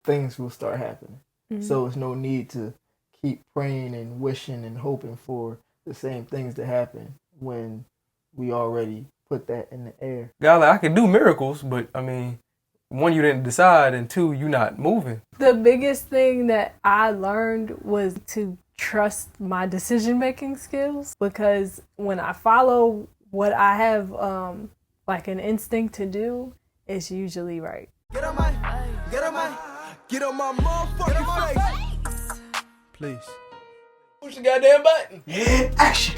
things will start happening. So it's no need to keep praying and wishing and hoping for the same things to happen when we already put that in the air. God, like, I can do miracles, but I mean, one, you didn't decide, and two, you not moving. The biggest thing that I learned was to trust my decision-making skills, because when I follow what I have like an instinct to do, it's usually right. Get on my motherfucking face. Please. Push the goddamn button. Action.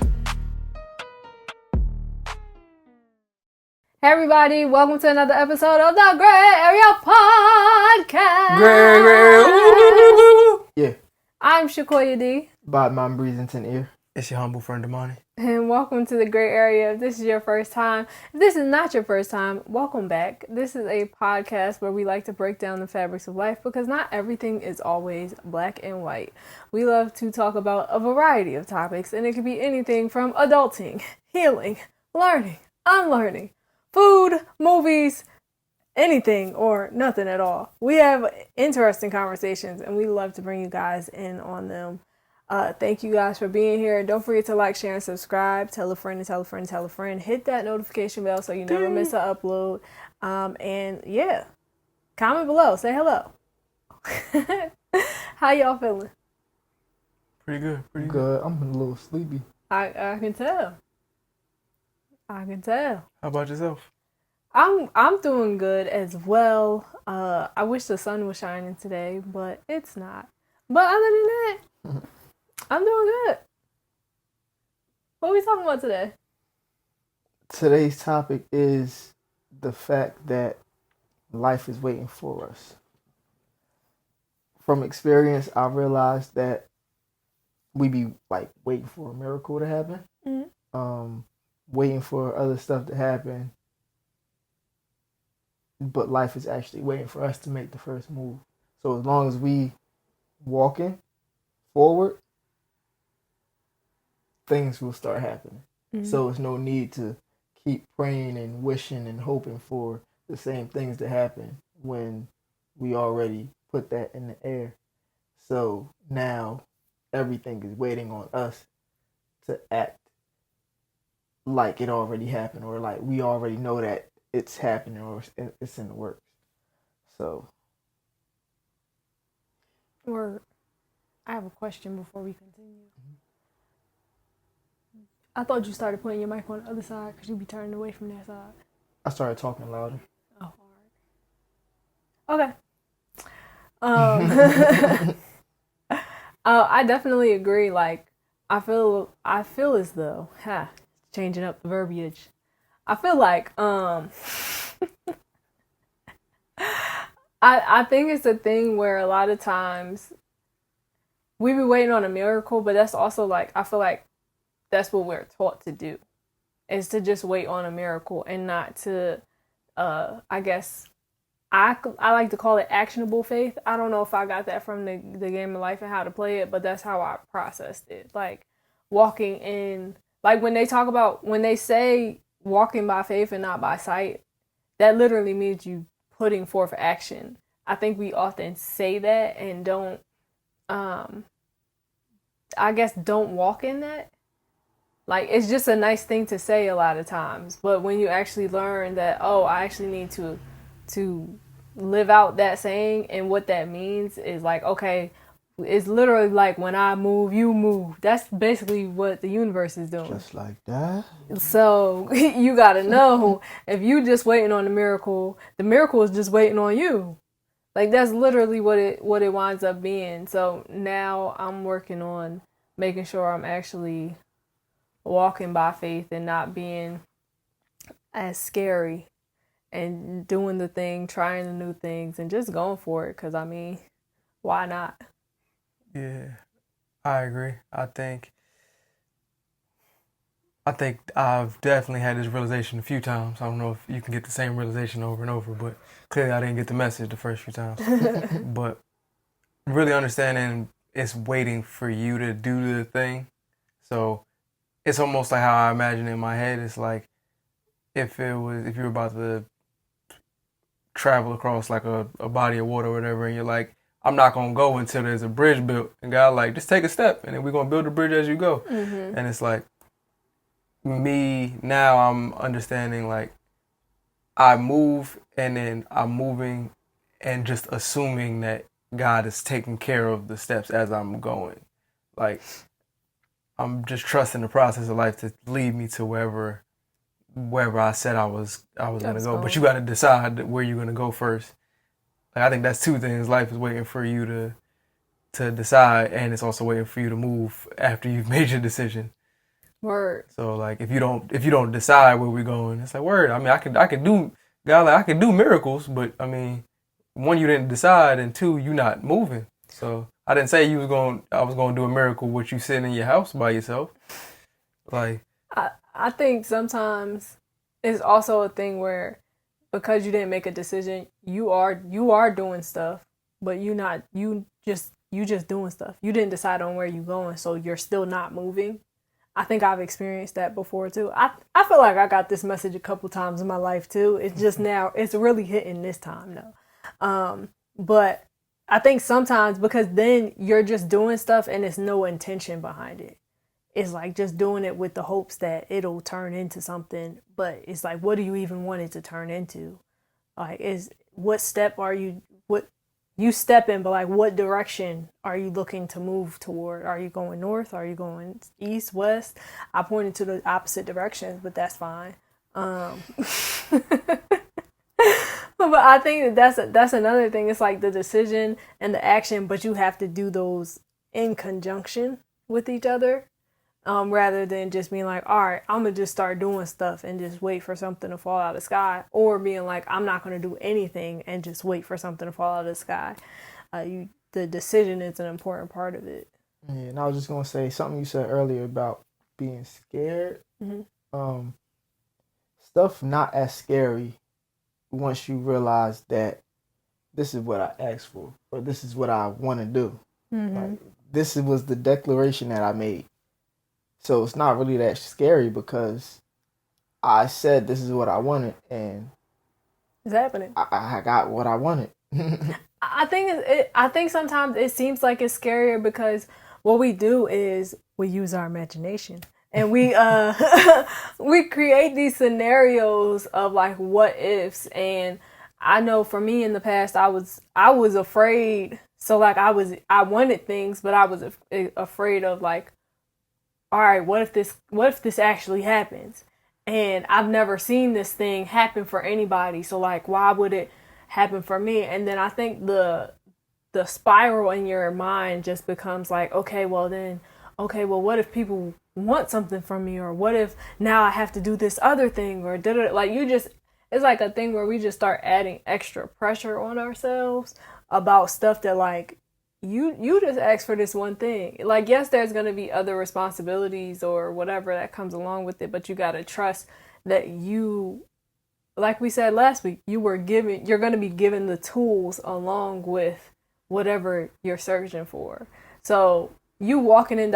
Hey everybody, welcome to another episode of the Grae Area podcast. Grae. Yeah. I'm Shakoya D. Bob Mom Breezington ear. It's your humble friend, Damani. And welcome to the Grae Area. If this is your first time, if this is not your first time, welcome back. This is a podcast where we like to break down the fabrics of life because not everything is always black and white. We love to talk about a variety of topics, and it could be anything from adulting, healing, learning, unlearning, food, movies, anything or nothing at all. We have interesting conversations, and we love to bring you guys in on them. Thank you guys for being here. Don't forget to like, share, and subscribe. Tell a friend and tell a friend and tell a friend. Hit that notification bell so you never miss an upload. And yeah, comment below. Say hello. How y'all feeling? Pretty good. Good. I'm a little sleepy. I can tell. I can tell. How about yourself? I'm doing good as well. I wish the sun was shining today, but it's not. But other than that, I'm doing good. What are we talking about today? Today's topic is the fact that life is waiting for us. From experience, I realized that we be like waiting for a miracle to happen, waiting for other stuff to happen, but life is actually waiting for us to make the first move. So as long as we walking forward, things will start happening. So it's no need to keep praying and wishing and hoping for the same things to happen when we already put that in the air. So now everything is waiting on us to act like it already happened, or like we already know that it's happening, or it's in the works. So I have a question before we continue. I thought you started putting your mic on the other side because you be turning away from that side. I started talking louder. Oh, all right. Okay. I definitely agree. Like, I feel as though, changing up the verbiage. I feel like, I think it's a thing where a lot of times we be waiting on a miracle, but that's also like, I feel like that's what we're taught to do, is to just wait on a miracle and not to, I guess, I like to call it actionable faith. I don't know if I got that from the game of life and how to play it, but that's how I processed it. Like walking in, like when they say walking by faith and not by sight, that literally means you putting forth action. I think we often say that and don't walk in that. Like, it's just a nice thing to say a lot of times, but when you actually learn that, oh, I actually need to live out that saying, and what that means is like, okay, it's literally like when I move, you move. That's basically what the universe is doing. Just like that. So you gotta know, if you just waiting on the miracle is just waiting on you. Like, that's literally what it winds up being. So now I'm working on making sure I'm actually walking by faith and not being as scary and doing the thing, trying the new things and just going for it. Cause I mean, why not? Yeah, I agree. I think I've definitely had this realization a few times. I don't know if you can get the same realization over and over, but clearly I didn't get the message the first few times. But really understanding it's waiting for you to do the thing. So it's almost like how I imagine it in my head. It's like if you were about to travel across like a body of water or whatever, and you're like, I'm not gonna go until there's a bridge built, and God like, just take a step, and then we're gonna build a bridge as you go. Mm-hmm. And it's like, me now, I'm understanding like, I move and then I'm moving and just assuming that God is taking care of the steps as I'm going. Like, I'm just trusting the process of life to lead me to wherever I said I was gonna go. But you got to decide where you're gonna go first. Like, I think that's two things. Life is waiting for you to decide, and it's also waiting for you to move after you've made your decision. Word. So like, if you don't decide where we're going, it's like, word. I mean, I could do, God, like, I could do miracles, but I mean, one, you didn't decide, and two, you not moving. So I didn't say I was gonna do a miracle with you sitting in your house by yourself. Like, I think sometimes it's also a thing where, because you didn't make a decision, you are doing stuff, but you just doing stuff. You didn't decide on where you're going, so you're still not moving. I think I've experienced that before too. I feel like I got this message a couple times in my life too. It's just now it's really hitting this time though. But I think sometimes, because then you're just doing stuff and there's no intention behind it. It's like just doing it with the hopes that it'll turn into something. But it's like, what do you even want it to turn into? Like, what step are you step in, but like, what direction are you looking to move toward? Are you going north? Are you going east, west? I pointed to the opposite directions, but that's fine. But I think that's another thing. It's like the decision and the action, but you have to do those in conjunction with each other, rather than just being like, all right, I'm gonna just start doing stuff and just wait for something to fall out of the sky, or being like, I'm not gonna do anything and just wait for something to fall out of the sky. The decision is an important part of it. Yeah, and I was just gonna say something you said earlier about being scared. Mm-hmm. Stuff not as scary once you realize that this is what I asked for, or this is what I want to do. Mm-hmm. Like, this was the declaration that I made. So it's not really that scary because I said this is what I wanted, and it's happening. I got what I wanted. I think sometimes it seems like it's scarier because what we do is we use our imagination. And we we create these scenarios of like what ifs. And I know for me in the past, I was afraid. So like I wanted things, but I was afraid of like, all right, what if this actually happens? And I've never seen this thing happen for anybody. So like, why would it happen for me? And then I think the spiral in your mind just becomes like, okay, well, what if people want something from me, or what if now I have to do this other thing, or like it's like a thing where we just start adding extra pressure on ourselves about stuff that like you just asked for this one thing. Like, yes, there's going to be other responsibilities or whatever that comes along with it, but you got to trust that you, like we said last week, you're going to be given the tools along with whatever you're searching for. So you walking in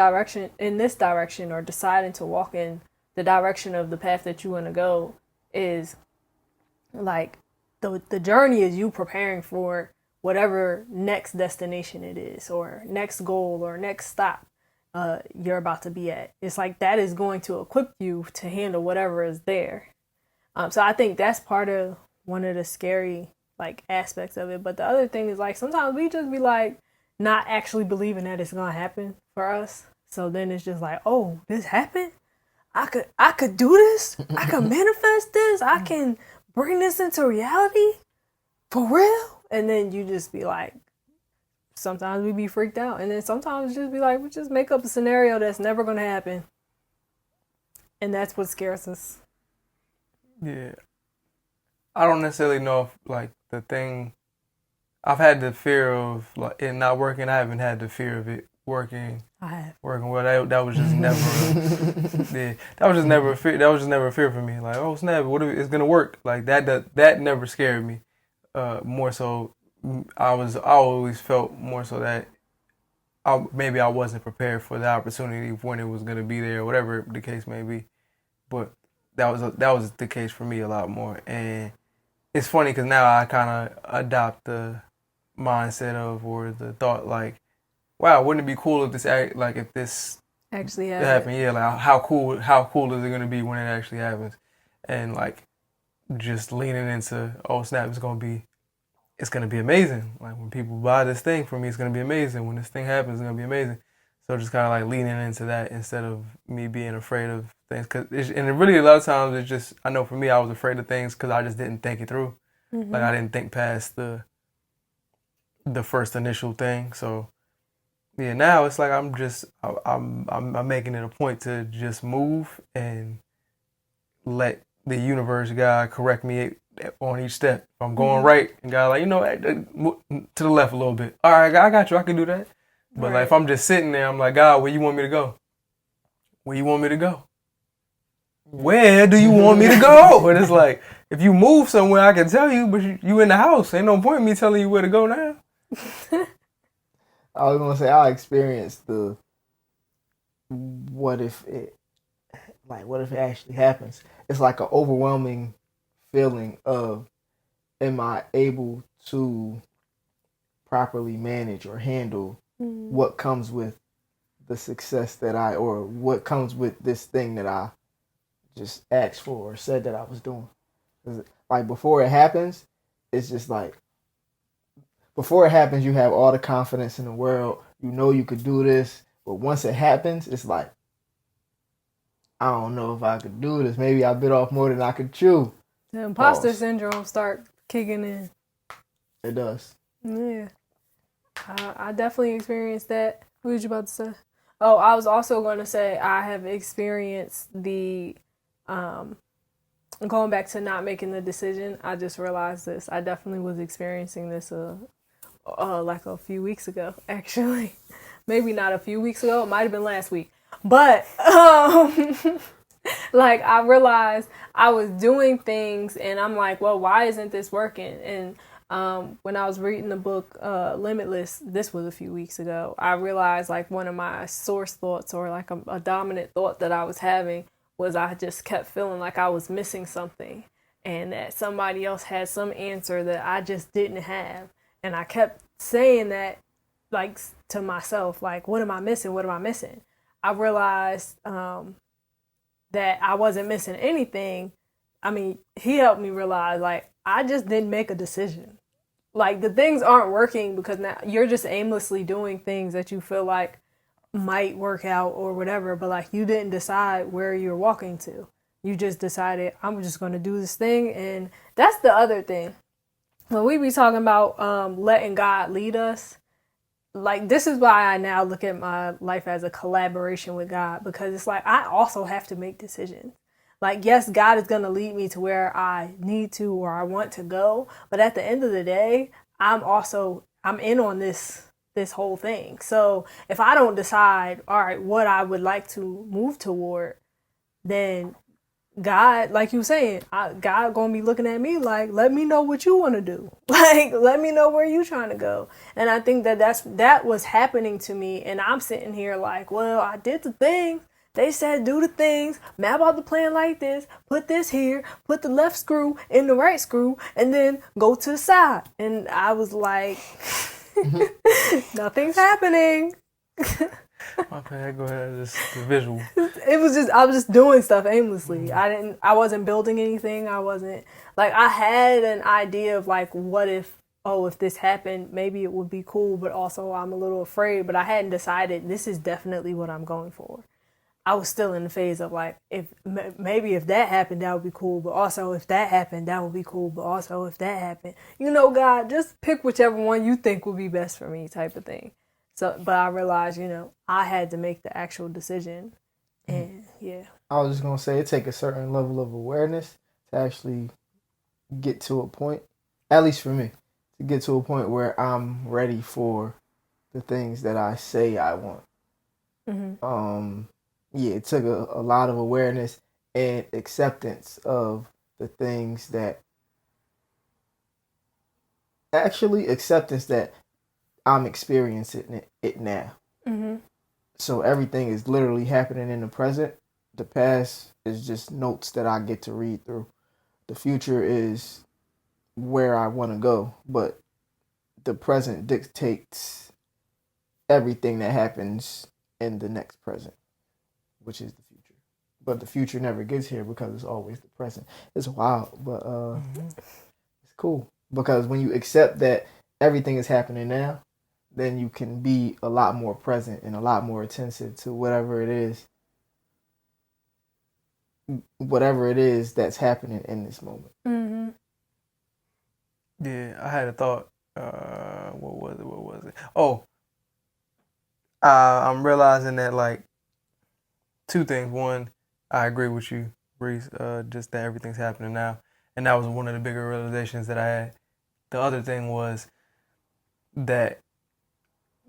this direction, or deciding to walk in the direction of the path that you want to go, is like the journey is you preparing for whatever next destination it is, or next goal, or next stop you're about to be at. It's like that is going to equip you to handle whatever is there. So I think that's part of one of the scary like aspects of it. But the other thing is like sometimes we just be like not actually believing that it's gonna happen for us. So then it's just like, oh, this happened? I could do this? I can manifest this? I can bring this into reality? For real? And then you just be like, sometimes we be freaked out. And then sometimes just be like, we just make up a scenario that's never gonna happen. And that's what scares us. Yeah. I don't necessarily know if like the thing, I've had the fear of like it not working. I haven't had the fear of it working. I have. Working well. That was just never. Yeah, that was just never a fear. That was just never a fear for me. Like, oh snap! What if it's gonna work? Like that never scared me. More so, I always felt more so that maybe I wasn't prepared for the opportunity when it was gonna be there, or whatever the case may be. But that was the case for me a lot more, and it's funny because now I kind of adopt the mindset of, or the thought like, wow, wouldn't it be cool if if this Actually happened? Yeah, like how cool is it gonna be when it actually happens? And like just leaning into, oh snap, it's gonna be amazing. Like when people buy this thing from me, it's gonna be amazing. When this thing happens, it's gonna be amazing. So just kind of like leaning into that instead of me being afraid of things. And it really, a lot of times, it's just, I know for me, I was afraid of things because I just didn't think it through. Mm-hmm. Like I didn't think past the first initial thing. So yeah, now it's like I'm making it a point to just move and let the universe, God, correct me on each step. If I'm going right, and God, like, to the left a little bit. All right, God, I got you. I can do that. But like if I'm just sitting there, I'm like, God, where you want me to go? Where you want me to go? Where do you want me to go? And it's like, if you move somewhere, I can tell you, but you in the house. Ain't no point in me telling you where to go now. I was gonna say I experienced the what if it actually happens. It's like an overwhelming feeling of, am I able to properly manage or handle what comes with the success or what comes with this thing that I just asked for or said that I was doing. Like before it happens, it's just like, before it happens, you have all the confidence in the world. You know you could do this. But once it happens, it's like, I don't know if I could do this. Maybe I bit off more than I could chew. The imposter syndrome start kicking in. It does. Yeah. I definitely experienced that. What was you about to say? Oh, I was also going to say I have experienced the, going back to not making the decision. I just realized this. I definitely was experiencing this like a few weeks ago, actually. Maybe not a few weeks ago. It might have been last week. But, like, I realized I was doing things and I'm like, well, why isn't this working? And when I was reading the book Limitless, this was a few weeks ago, I realized like one of my source thoughts, or like a dominant thought that I was having, was I just kept feeling like I was missing something and that somebody else had some answer that I just didn't have. And I kept saying that like to myself, like, what am I missing? What am I missing? I realized that I wasn't missing anything. I mean, he helped me realize, like, I just didn't make a decision. Like, the things aren't working because now you're just aimlessly doing things that you feel like might work out or whatever, but like you didn't decide where you're walking to. You just decided, I'm just going to do this thing. And that's the other thing. When we be talking about letting God lead us, like, this is why I now look at my life as a collaboration with God, because it's like I also have to make decisions. Like, yes, God is going to lead me to where I need to or I want to go. But at the end of the day, I'm in on this whole thing. So if I don't decide, all right, what I would like to move toward, then God, like you saying, God gonna be looking at me like, let me know what you want to do. Like, let me know where you trying to go. And I think that was happening to me. And I'm sitting here like, well, I did the thing. They said do the things, map out the plan like this, put this here, put the left screw in the right screw, and then go to the side. And I was like, nothing's happening. My bad, go ahead. Just the visual. I was just doing stuff aimlessly. I wasn't building anything. I wasn't, like, I had an idea of like, what if this happened, maybe it would be cool, but also I'm a little afraid, but I hadn't decided this is definitely what I'm going for. I was still in the phase of like, if that happened, that would be cool, but also if that happened, that would be cool, but also if that happened, God, just pick whichever one you think would be best for me, type of thing. So, but I realized, I had to make the actual decision, and yeah. I was just gonna say, it takes a certain level of awareness to actually get to a point, at least for me, to get to a point where I'm ready for the things that I say I want. Mm-hmm. Yeah, it took a lot of awareness and acceptance of the things that I'm experiencing it now. Mm-hmm. So everything is literally happening in the present. The past is just notes that I get to read through. The future is where I want to go, but the present dictates everything that happens in the next present, which is the future. But the future never gets here because it's always the present. It's wild, but it's cool because when you accept that everything is happening now, then you can be a lot more present and a lot more attentive to whatever it is that's happening in this moment. Mm-hmm. Yeah, I had a thought. What was it? Oh, I'm realizing that, like, two things. One, I agree with you, Reese, just that everything's happening now. And that was one of the bigger realizations that I had. The other thing was that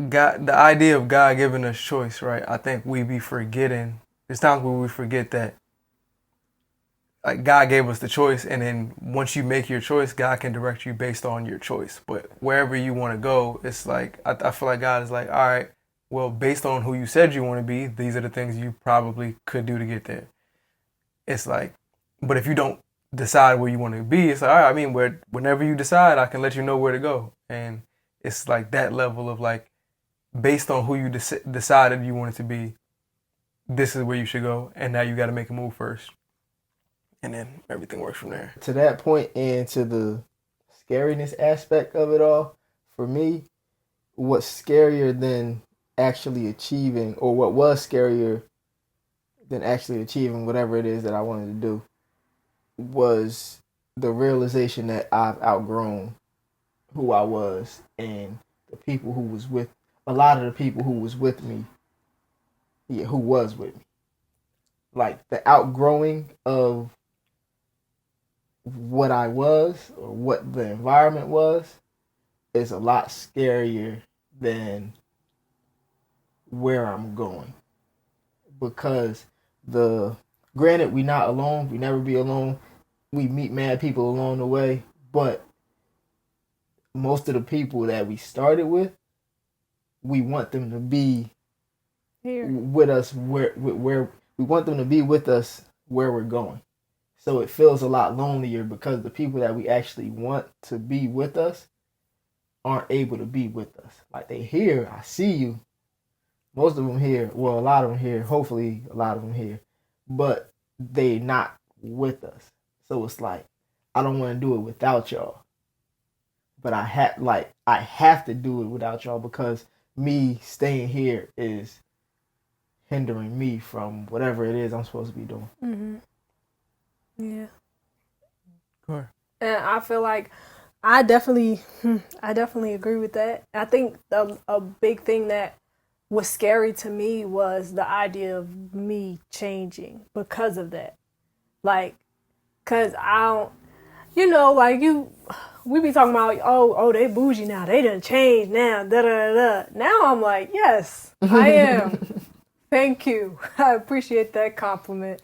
God, the idea of God giving us choice, right? I think we be forgetting. There's times where we forget that, like, God gave us the choice, and then once you make your choice, God can direct you based on your choice. But wherever you want to go, it's like, I feel like God is like, all right, well, based on who you said you want to be, these are the things you probably could do to get there. It's like, but if you don't decide where you want to be, it's like, all right, I mean, whenever you decide, I can let you know where to go. And it's like that level of, like, based on who you decided you wanted to be, this is where you should go, and now you got to make a move first. And then everything works from there. To that point and to the scariness aspect of it all, for me, what's scarier than actually achieving, or what was scarier than actually achieving whatever it is that I wanted to do, was the realization that I've outgrown who I was and the people who was with, a lot of the people who was with me, who was with me. Like, the outgrowing of what I was or what the environment was is a lot scarier than where I'm going. Because granted, we not alone, we never be alone. We meet mad people along the way, but most of the people that we started with, we want them to be Here with us where we want them to be with us where we're going. So it feels a lot lonelier because the people that we actually want to be with us aren't able to be with us. Like, they here, I see you. Most of them here, well, a lot of them here, hopefully a lot of them here, but they not with us. So it's like, I don't want to do it without y'all. But I have to do it without y'all because me staying here is hindering me from whatever it is I'm supposed to be doing. Mm-hmm. Yeah. Sure. And I feel like I definitely agree with that. I think a big thing that was scary to me was the idea of me changing because of that. Like, cause I don't, like we be talking about, oh, they bougie now, they done changed now, da da da. Now I'm like, yes, I am. Thank you. I appreciate that compliment.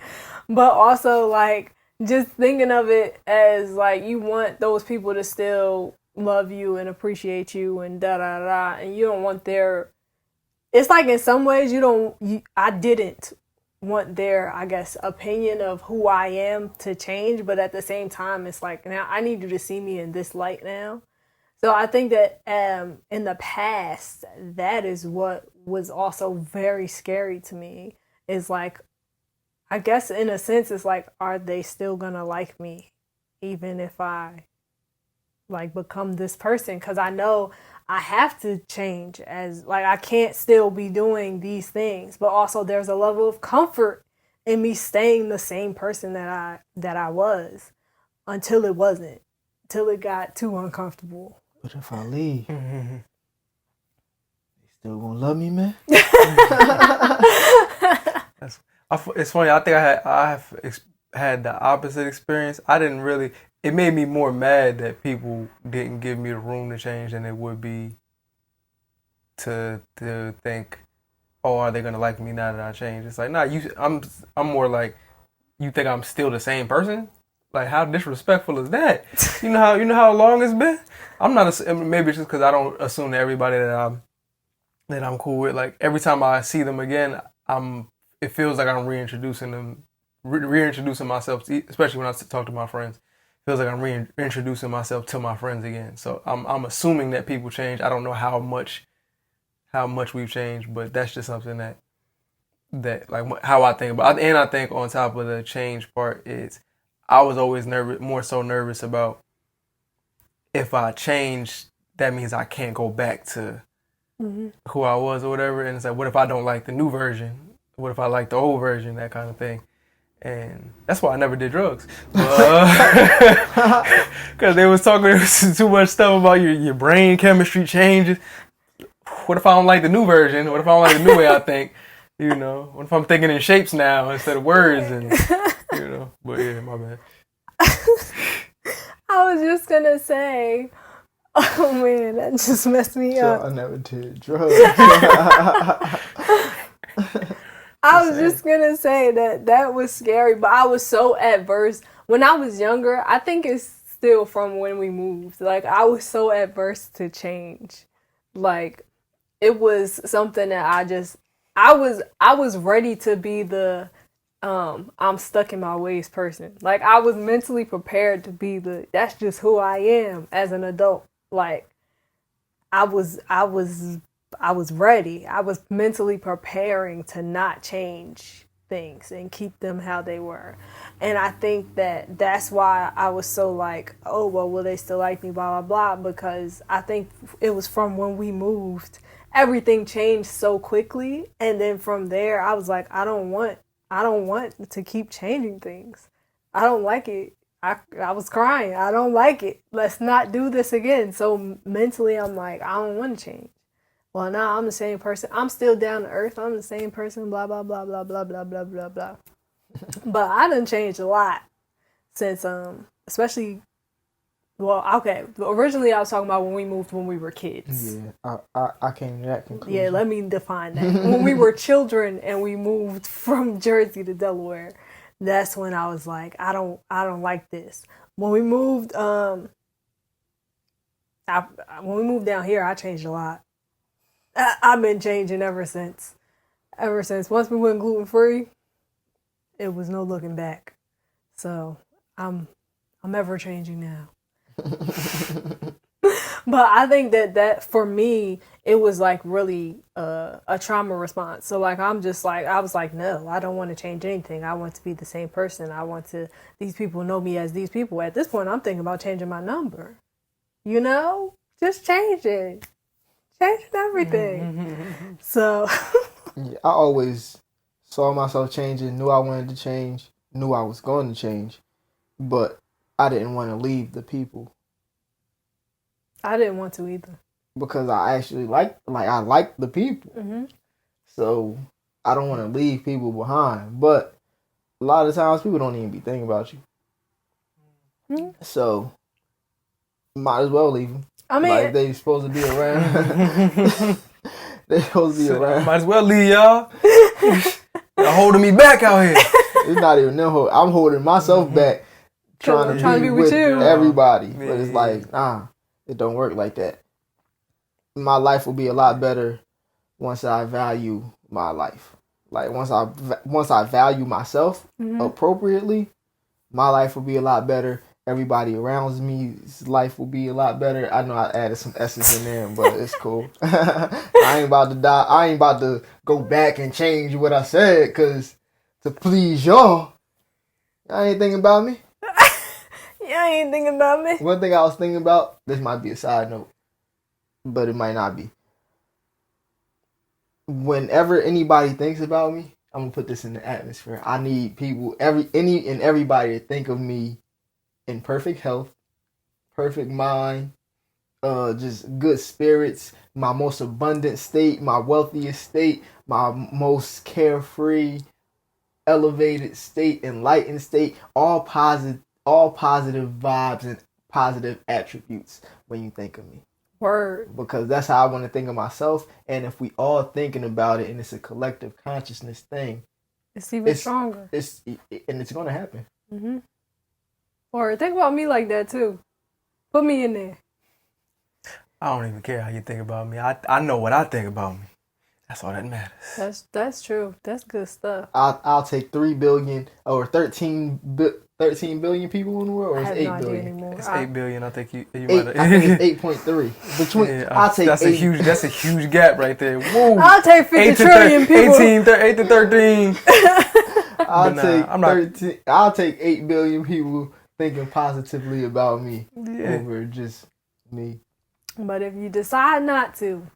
But also, like, just thinking of it as, like, you want those people to still love you and appreciate you and da da da, and you don't want it's like, in some ways I didn't want their, I guess, opinion of who I am to change, but at the same time, it's like, now I need you to see me in this light now. So I think that in the past, that is what was also very scary to me, is like, I guess in a sense, it's like, are they still gonna like me even if I, like, become this person? Because I know I have to change, as, like, I can't still be doing these things, but also there's a level of comfort in me staying the same person that I was until it wasn't, till it got too uncomfortable. But if I leave, they still gonna love me, man? It's funny. I think I have had the opposite experience. I didn't really. It made me more mad that people didn't give me the room to change than it would be to think, oh, are they gonna like me now that I changed? It's like, nah, I'm more like, you think I'm still the same person? Like, how disrespectful is that? You know how long it's been? I'm not. Maybe it's just because I don't assume that everybody that I'm cool with. Like, every time I see them again, it feels like I'm reintroducing myself, especially when I talk to my friends. feels like I'm reintroducing myself to my friends again. So I'm assuming that people change. I don't know how much we've changed, but that's just something that like how I think about it. And I think on top of the change part is I was always more so nervous about if I change, that means I can't go back to who I was or whatever. And it's like, what if I don't like the new version? What if I like the old version? That kind of thing. And that's why I never did drugs. Because they was talking too much stuff about your brain chemistry changes. What if I don't like the new version? What if I don't like the new way I think? You know, what if I'm thinking in shapes now instead of words? And you know, but yeah, my bad. I was just gonna say, oh man, that just messed me up. So I never did drugs. I was just gonna say that was scary, but I was so adverse when I was younger. I think it's still from when we moved. Like, I was so adverse to change. Like, it was something that I was ready to be the I'm stuck in my ways person. Like, I was mentally prepared to be that's just who I am as an adult. Like, I was ready. I was mentally preparing to not change things and keep them how they were. And I think that's why I was so like, oh, well, will they still like me, blah, blah, blah, because I think it was from when we moved, everything changed so quickly. And then from there, I was like, I don't want to keep changing things. I don't like it. I was crying. I don't like it. Let's not do this again. So mentally, I'm like, I don't want to change. Well, now I'm the same person. I'm still down to earth. I'm the same person, blah, blah, blah, blah, blah, blah, blah, blah, blah. But I done changed a lot since, especially, well, okay. Originally, I was talking about when we moved when we were kids. Yeah, I came to that conclusion. Yeah, let me define that. When we were children and we moved from Jersey to Delaware, that's when I was like, I don't like this. When we moved, when we moved down here, I changed a lot. I've been changing ever since. Once we went gluten-free, it was no looking back. So I'm ever changing now. But I think that for me, it was like really a trauma response. So like, I was like, no, I don't want to change anything. I want to be the same person. These people know me as these people. At this point, I'm thinking about changing my number. You know, just change it. Changing everything. So yeah, I always saw myself changing, knew I wanted to change, knew I was going to change, but I didn't want to leave the people. I didn't want to either. Because I actually like the people. Mm-hmm. So I don't want to leave people behind. But a lot of times people don't even be thinking about you. Mm-hmm. So might as well leave them. I mean, like, they supposed to be around. They supposed to be around. Might as well leave y'all. Y'all holding me back out here. It's not even them. I'm holding myself back, trying to be with you. Everybody. Yeah. But it's like, nah, it don't work like that. My life will be a lot better once I value my life. Like, once I value myself appropriately, my life will be a lot better. Everybody around me's life will be a lot better. I know I added some S's in there, but it's cool. I ain't about to die. I ain't about to go back and change what I said, because to please y'all ain't thinking about me. Y'all ain't thinking about me. One thing I was thinking about, this might be a side note, but it might not be. Whenever anybody thinks about me, I'm going to put this in the atmosphere. I need people, everybody to think of me in perfect health, perfect mind, just good spirits, my most abundant state, my wealthiest state, my most carefree, elevated state, enlightened state, all positive vibes and positive attributes when you think of me. Word. Because that's how I want to think of myself. And if we all thinking about it and it's a collective consciousness thing, it's even stronger. It's going to happen. Mm-hmm. Or think about me like that too. Put me in there. I don't even care how you think about me. I know what I think about me. That's all that matters. That's true. That's good stuff. I'll take 3 billion or 13 13 billion people in the world, or I is have 8 no idea billion? anymore. It's 8 billion. I think you might Eight, have. I think it's 8.3. Between, Yeah, I'll take that's 8. that's a huge gap right there. Whoa. I'll take 50 trillion people. 8 to 13. I'll But take I'm not. 13. I'll take 8 billion people thinking positively about me Yeah. over just me. But if you decide not to,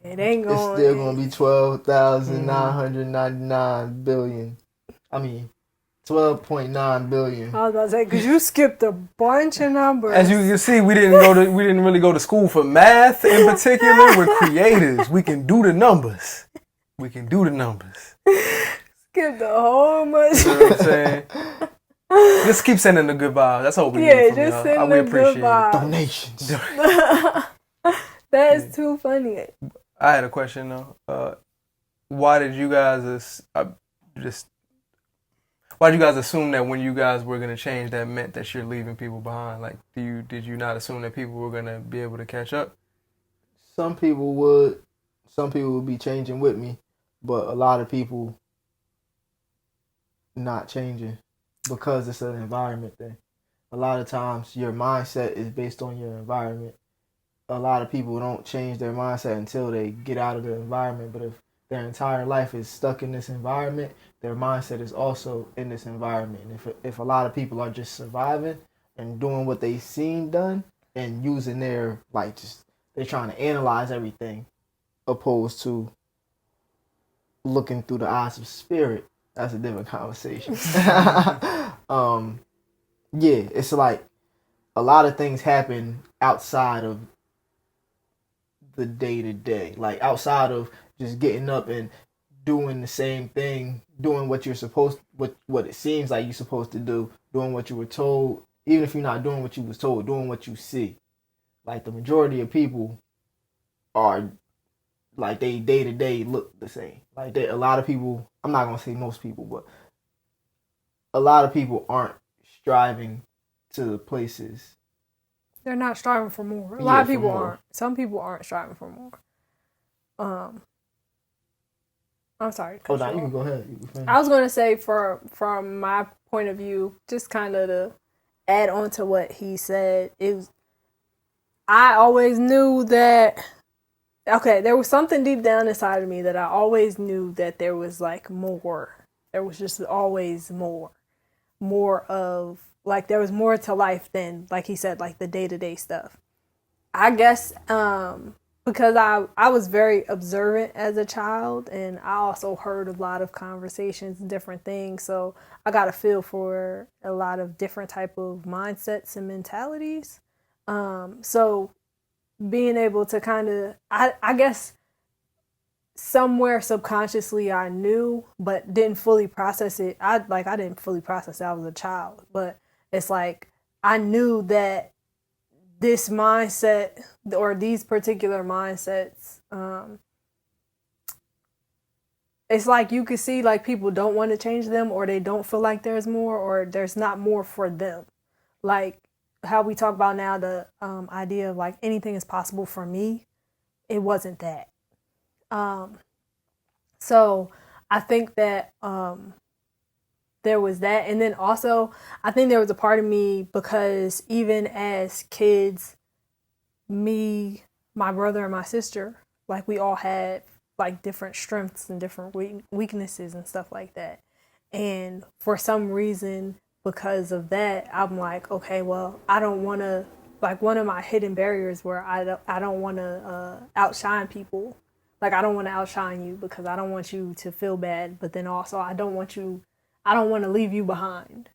it ain't going. It's still gonna be 12,999 billion. I mean, 12.9 billion. I was about to say, because you skipped a bunch of numbers. As you can see, we didn't really go to school for math in particular. We're creators. We can do the numbers. Skipped a whole bunch. You know what I'm saying? Just keep sending the good vibes. That's all we need from just y'all. send We the appreciate good vibes. Donations. That is too funny. I had a question though. Why did you guys assume that when you guys were gonna change, that meant that you're leaving people behind? Like, did you not assume that people were gonna be able to catch up? Some people would be changing with me, but a lot of people not changing because it's an environment thing. A lot of times your mindset is based on your environment. A lot of people don't change their mindset until they get out of the environment, but if their entire life is stuck in this environment, their mindset is also in this environment. And if a lot of people are just surviving and doing what they've seen done and using their, they're trying to analyze everything opposed to looking through the eyes of spirit, that's a different conversation. It's like a lot of things happen outside of the day-to-day, like outside of just getting up and doing the same thing, doing what you're supposed, what it seems like you're supposed to do, doing what you were told, even if you're not doing what you was told, doing what you see. Like the majority of people are like they day-to-day look the same. Like a lot of people, I'm not gonna say most people, but a lot of people aren't striving to places. They're not striving for more. A lot of people aren't. Some people aren't striving for more. I'm sorry. Oh, no, you can go ahead. I was going to say, from my point of view, just kind of to add on to what he said, I always knew that, there was something deep down inside of me that I always knew that there was like more. There was just always more. More of, like, there was more to life than, like he said, like the day-to-day stuff. I guess because I was very observant as a child, and I also heard a lot of conversations and different things, so I got a feel for a lot of different type of mindsets and mentalities. So being able to kind of, I guess somewhere subconsciously I knew, but didn't fully process it. I didn't fully process it. I was a child, but it's like I knew that this mindset or these particular mindsets, it's like you could see like people don't want to change them, or they don't feel like there's more, or there's not more for them. Like how we talk about now, the idea of like anything is possible for me. It wasn't that. So I think that there was that. And then also, I think there was a part of me, because even as kids, me, my brother, and my sister, like we all had like different strengths and different weaknesses and stuff like that. And for some reason, because of that, I'm like, okay, well, I don't want to, like one of my hidden barriers where I don't want to outshine people. Like, I don't want to outshine you because I don't want you to feel bad. But then also, I don't want to leave you behind.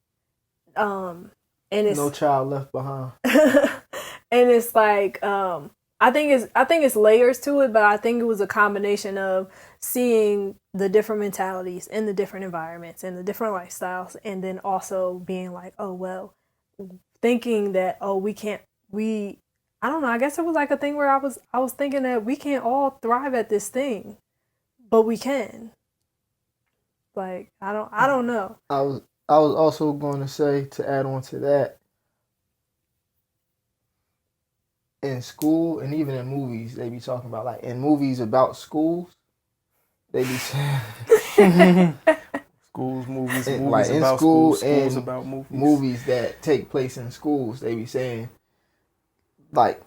And it's no child left behind. And it's like, I think it's layers to it, but I think it was a combination of seeing the different mentalities in the different environments and the different lifestyles, and then also being like, oh, well, thinking that, oh, I don't know, I guess it was like a thing where I was thinking that we can't all thrive at this thing, but we can. Like, I don't know. I was also going to say, to add on to that, in school and even in movies, they be talking about, like, in movies about schools, they be saying Schools, movies, And, movies like, in about school schools, schools and about movies. movies that take place in schools, they be saying, like,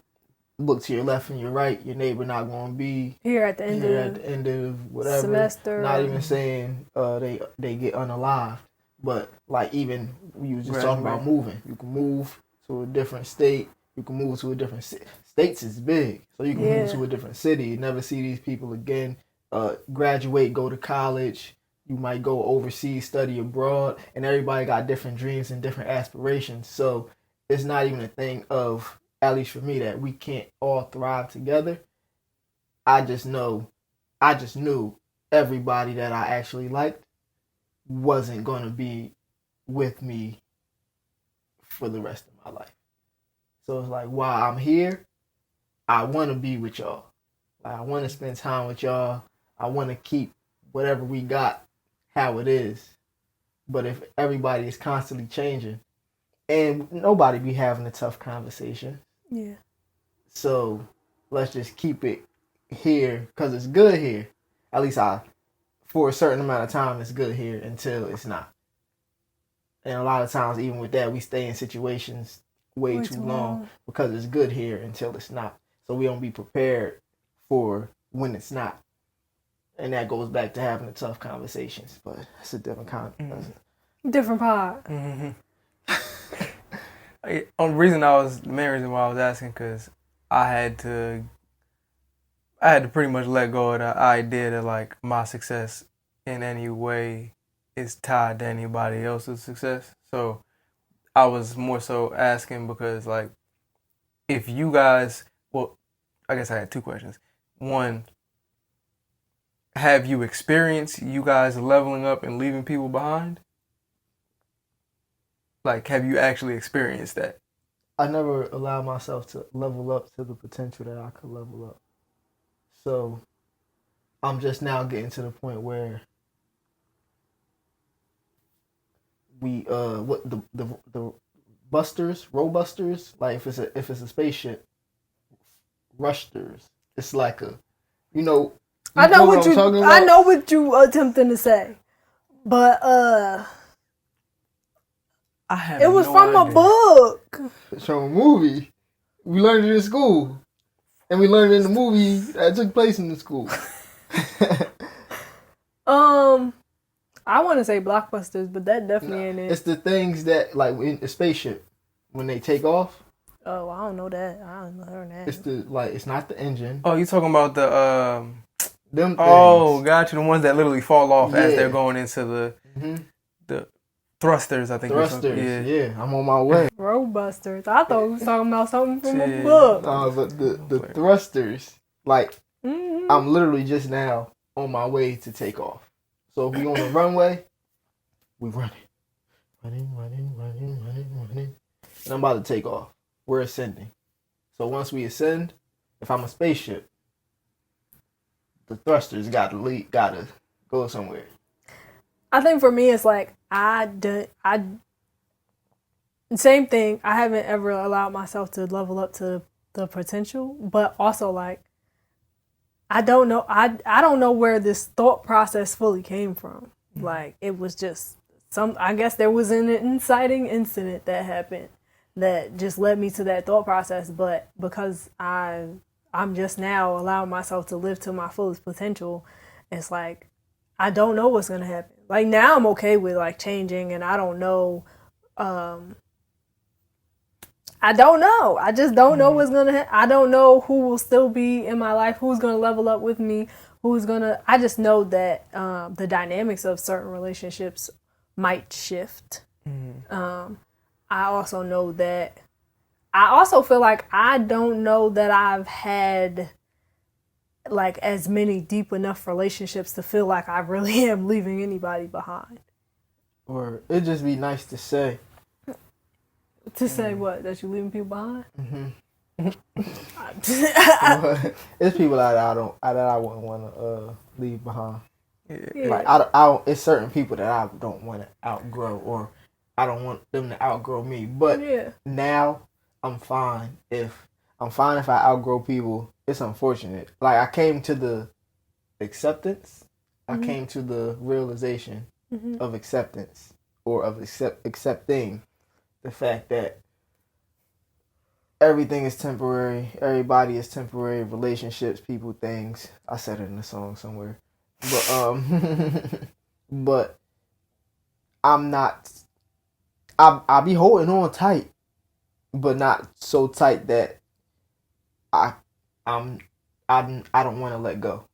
look to your left and your right, your neighbor not going to be Here at the end of whatever. semester. Not even saying they get unalived, but like even we was just talking about moving. You can move to a different state. You can move to a different city. States is big, so you can move to a different city. Never see these people again. Graduate, go to college. You might go overseas, study abroad, and everybody got different dreams and different aspirations. So it's not even a thing of, at least for me, that we can't all thrive together. I just knew everybody that I actually liked wasn't going to be with me for the rest of my life. So it's like, while I'm here, I want to be with y'all. Like, I want to spend time with y'all. I want to keep whatever we got how it is. But if everybody is constantly changing, and nobody be having a tough conversation. Yeah. So let's just keep it here because it's good here. At least for a certain amount of time, it's good here until it's not. And a lot of times, even with that, we stay in situations way too long because it's good here until it's not. So we don't be prepared for when it's not. And that goes back to having the tough conversations, but it's a different kind. Different part. Mm-hmm. The main reason why I was asking, because I had to pretty much let go of the idea that like my success in any way is tied to anybody else's success. So I was more so asking because like if you guys, well, I guess I had two questions. One, have you experienced you guys leveling up and leaving people behind? Like, have you actually experienced that? I never allowed myself to level up to the potential that I could level up. So I'm just now getting to the point where we the busters, robusters, like if it's a spaceship, rushters. It's like a, you know I know what I'm talking about? I know what you attempting to say, but I have it was no from idea. a book. It's from a movie. We learned it in school, and we learned it in the movie that took place in the school. I want to say blockbusters, but that definitely ain't it. It's the things that, like in a spaceship, when they take off. Oh, I don't know that. I don't know that. It's it's not the engine. Oh, you talking about the Them things. Oh, got you. The ones that literally fall off as they're going into the thrusters, I think. Thrusters, yeah. I'm on my way. Roadbusters. I thought we was talking about something from a book. No, but the thrusters, like, I'm literally just now on my way to take off. So if we on the runway, we running. And I'm about to take off. We're ascending. So once we ascend, if I'm a spaceship, the thrusters gotta go somewhere. I think for me, it's like same thing. I haven't ever allowed myself to level up to the potential, but also like I don't know. I don't know where this thought process fully came from. Like it was just I guess there was an inciting incident that happened that just led me to that thought process. But because I'm just now allowing myself to live to my fullest potential, it's like I don't know what's gonna happen. Like now I'm okay with like changing, and I don't know. I don't know. I just don't know what's gonna happen. I don't know who will still be in my life, who's gonna level up with me, I just know that the dynamics of certain relationships might shift. I also know that I also feel like I don't know that I've had like as many deep enough relationships to feel like I really am leaving anybody behind. Or it'd just be nice to say. To say what? That you leaving people behind? It's people that I wouldn't want to leave behind. Yeah. Like I it's certain people that I don't want to outgrow, or I don't want them to outgrow me. But now I'm fine if I outgrow people. It's unfortunate. Like I came to the acceptance. I came to the realization of acceptance, or of accepting the fact that everything is temporary, everybody is temporary, relationships, people, things. I said it in a song somewhere. But but I'm not, I be holding on tight, but not so tight that I I'm I don't want to let go,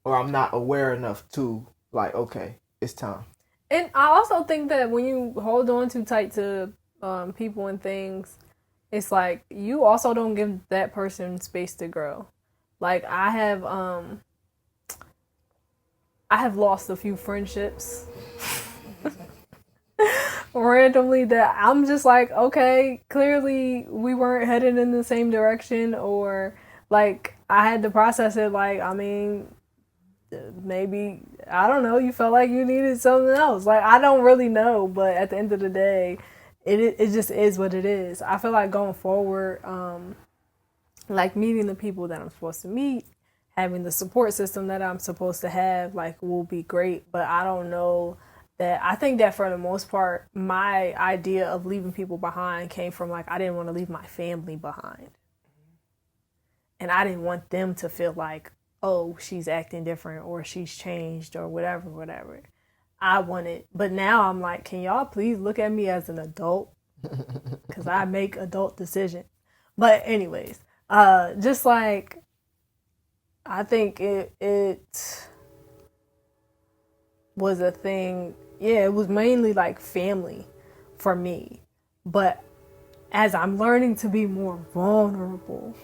or I'm not aware enough to, like, okay, it's time. And I also think that when you hold on too tight to people and things, it's like you also don't give that person space to grow. Like I have lost a few friendships randomly that I'm just like, okay, clearly we weren't headed in the same direction, or like I had to process it. Like, I mean, maybe, I don't know, you felt like you needed something else. Like, I don't really know, but at the end of the day, it just is what it is. I feel like going forward, like meeting the people that I'm supposed to meet, having the support system that I'm supposed to have, like, will be great. But I don't know that, I think that for the most part, my idea of leaving people behind came from, like, I didn't want to leave my family behind. And I didn't want them to feel like, oh, she's acting different or she's changed or whatever. I wanted, but now I'm like, can y'all please look at me as an adult? Because I make adult decisions. But anyways, just like, I think it was a thing. Yeah, it was mainly like family for me. But as I'm learning to be more vulnerable,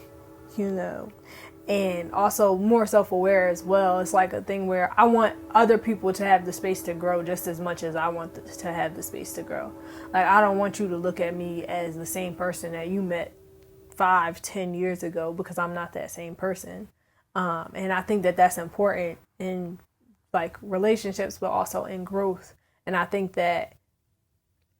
and also more self-aware as well, it's like a thing where I want other people to have the space to grow just as much as I want to have the space to grow. Like, I don't want you to look at me as the same person that you met 5-10 years ago, because I'm not that same person. And I think that that's important in like relationships, but also in growth. And I think that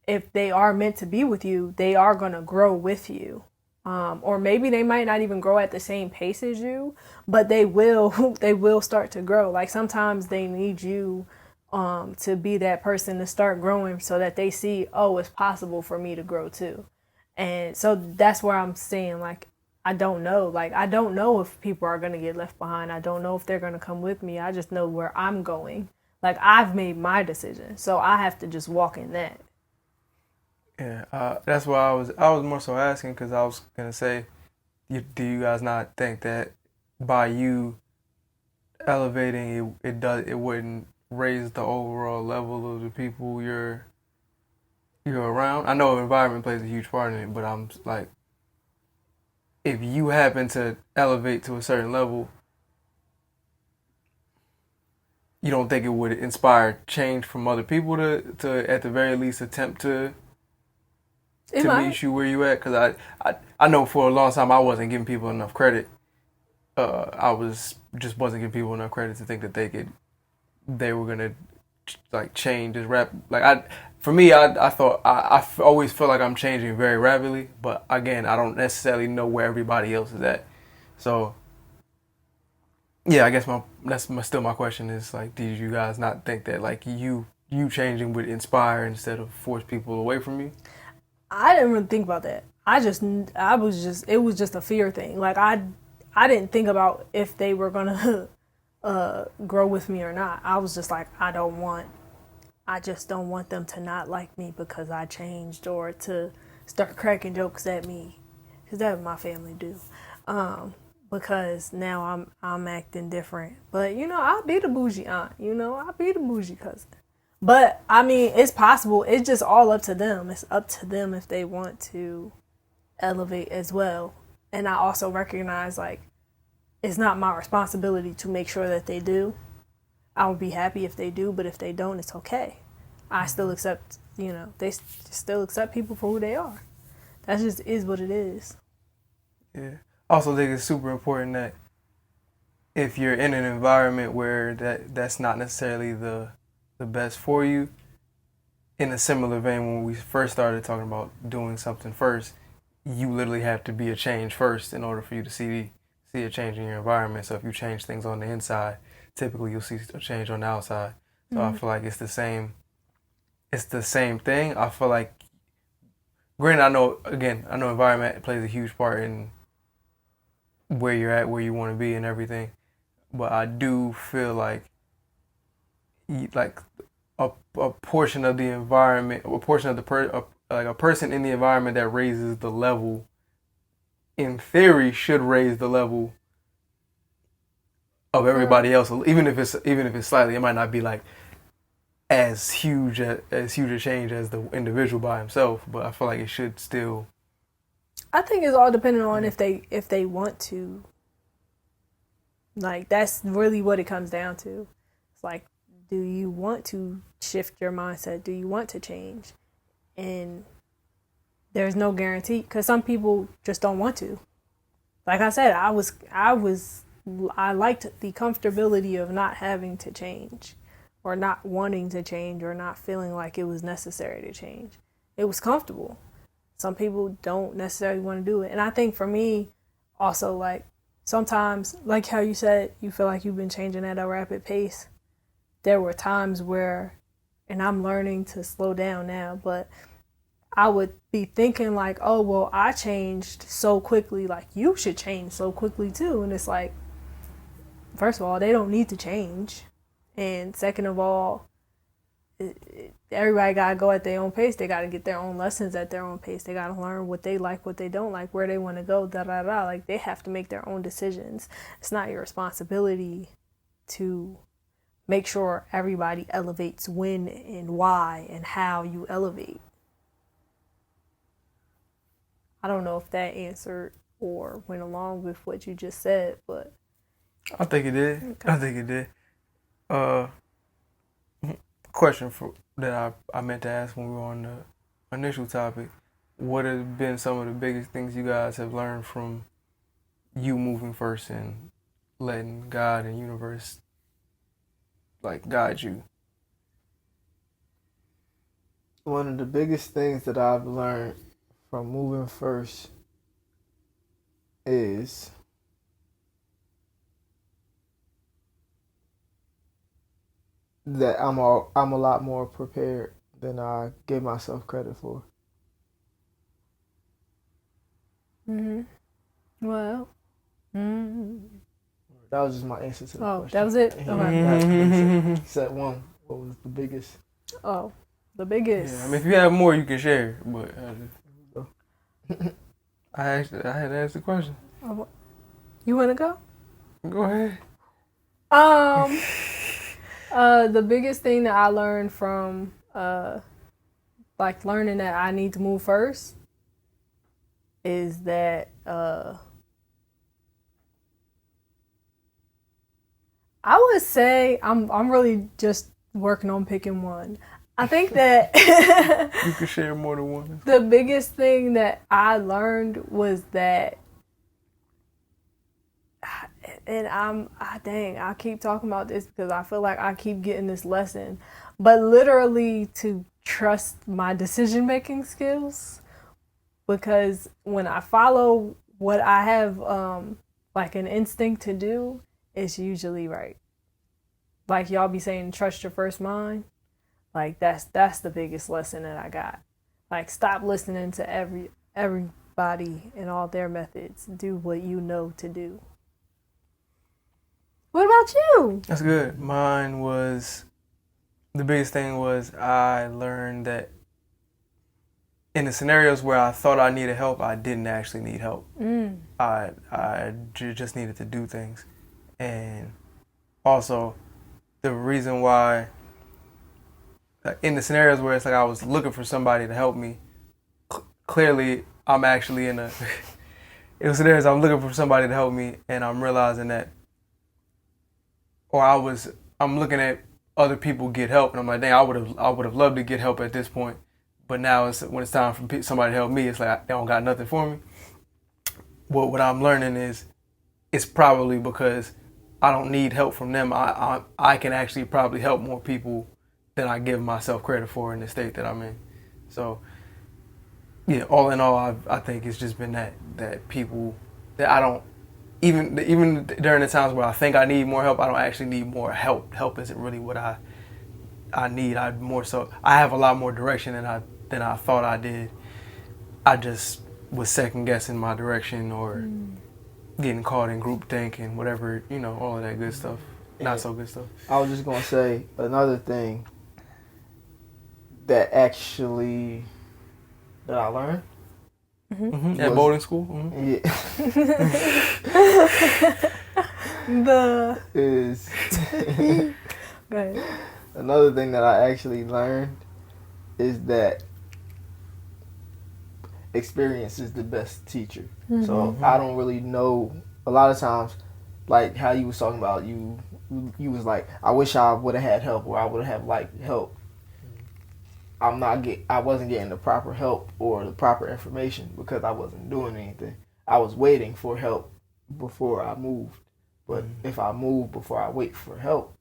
if they are meant to be with you, they are going to grow with you. Or maybe they might not even grow at the same pace as you, but they will start to grow. Like, sometimes they need you to be that person to start growing, so that they see, oh, it's possible for me to grow too. And so that's where I'm saying, like, I don't know. Like, I don't know if people are going to get left behind. I don't know if they're going to come with me. I just know where I'm going. Like, I've made my decision, so I have to just walk in that. Yeah, that's why I was more so asking, because I was gonna say, do you guys not think that by you elevating it wouldn't raise the overall level of the people you're around? I know environment plays a huge part in it, but I'm like, if you happen to elevate to a certain level, you don't think it would inspire change from other people to at the very least attempt to meet you where you at? Because I know for a long time I wasn't giving people enough credit. I wasn't giving people enough credit to think that they were gonna like change this rap. Like, I thought I always feel like I'm changing very rapidly, but again, I don't necessarily know where everybody else is at. So yeah, I guess still my question is, like, did you guys not think that, like, you changing would inspire instead of force people away from you? I didn't really think about that. It was just a fear thing. Like, I didn't think about if they were gonna grow with me or not. I was just like, I just don't want them to not like me because I changed, or to start cracking jokes at me, because that's what my family do. Because now I'm acting different. But I'll be the bougie aunt. I'll be the bougie cousin. But I mean, it's possible. It's just all up to them. It's up to them if they want to elevate as well. And I also recognize, like, it's not my responsibility to make sure that they do. I would be happy if they do, but if they don't, it's okay. I still accept, they still accept people for who they are. That just is what it is. Yeah. Also think it's super important that if you're in an environment where that's not necessarily the best for you, in a similar vein, when we first started talking about doing something first, you literally have to be a change first in order for you to see a change in your environment. So if you change things on the inside, typically you'll see a change on the outside. So I feel like it's the same it's the same thing. I feel like, granted, I know environment plays a huge part in where you're at, where you want to be, and everything. But I do feel like a portion of the environment, a portion of like a person in the environment that raises the level, in theory, should raise the level of everybody else. Even if it's slightly, it might not be like as huge a change as the individual by himself. But I feel like it should still. I think it's all dependent on if they want to. Like, that's really what it comes down to. It's like, do you want to shift your mindset? Do you want to change? And there's no guarantee, because some people just don't want to. Like I said, I liked the comfortability of not having to change, or not wanting to change, or not feeling like it was necessary to change. It was comfortable. Some people don't necessarily want to do it. And I think for me, also, like, sometimes, like how you said, you feel like you've been changing at a rapid pace. There were times where, and I'm learning to slow down now, but I would be thinking like, oh, well, I changed so quickly, like you should change so quickly too. And it's like, first of all, they don't need to change. And second of all, everybody got to go at their own pace. They got to get their own lessons at their own pace. They got to learn what they like, what they don't like, where they want to go, da-da-da. Like, they have to make their own decisions. It's not your responsibility to make sure everybody elevates when and why and how you elevate. I don't know if that answered or went along with what you just said, but I think it did. Okay. I think it did. Question that I meant to ask when we were on the initial topic: what have been some of the biggest things you guys have learned from you moving first and letting God and universe like guide you? One of the biggest things that I've learned from moving first is that I'm a lot more prepared than I give myself credit for. Well. That was just my answer to the question. Oh, that was it? Okay. Set one. What was the biggest? Oh, the biggest. Yeah, I mean, if you have more, you can share. But I had to ask the question. You want to go? Go ahead. The biggest thing that I learned from, like, learning that I need to move first is that, I would say I'm really just working on picking one. I think that you can share more than one. The biggest thing that I learned was that, and I keep talking about this because I feel like I keep getting this lesson, but literally to trust my decision-making skills, because when I follow what I have, like an instinct to do, it's usually right. Like y'all be saying, trust your first mind. Like that's the biggest lesson that I got. Like, stop listening to everybody and all their methods. Do what you know to do. What about you? That's good. Mine was, the biggest thing was I learned that in the scenarios where I thought I needed help, I didn't actually need help. I just needed to do things. And also, the reason why, in the scenarios where it's like I was looking for somebody to help me, clearly I'm actually in was scenarios I'm looking for somebody to help me, and I'm realizing that, or I'm looking at other people get help, and I'm like, dang, I would have loved to get help at this point, but now when it's time for somebody to help me, it's like they don't got nothing for me. But what I'm learning is, it's probably because I don't need help from them. I can actually probably help more people than I give myself credit for in the state that I'm in. So, yeah, all in all, I think it's just been that people that I don't, even during the times where I think I need more help, I don't actually need more help. Help isn't really what I need. I have a lot more direction than I thought I did. I just was second guessing my direction or getting caught in group think and whatever, all of that good stuff. Not so good stuff. I was just gonna say another thing that I learned. At boarding school. Yeah. is another thing that I actually learned is that experience is the best teacher. So I don't really know. A lot of times, like how you was talking about, you was like, I wish I would have had help, or I would have liked help. I wasn't getting the proper help or the proper information because I wasn't doing anything. I was waiting for help before I moved. But if I move before I wait for help,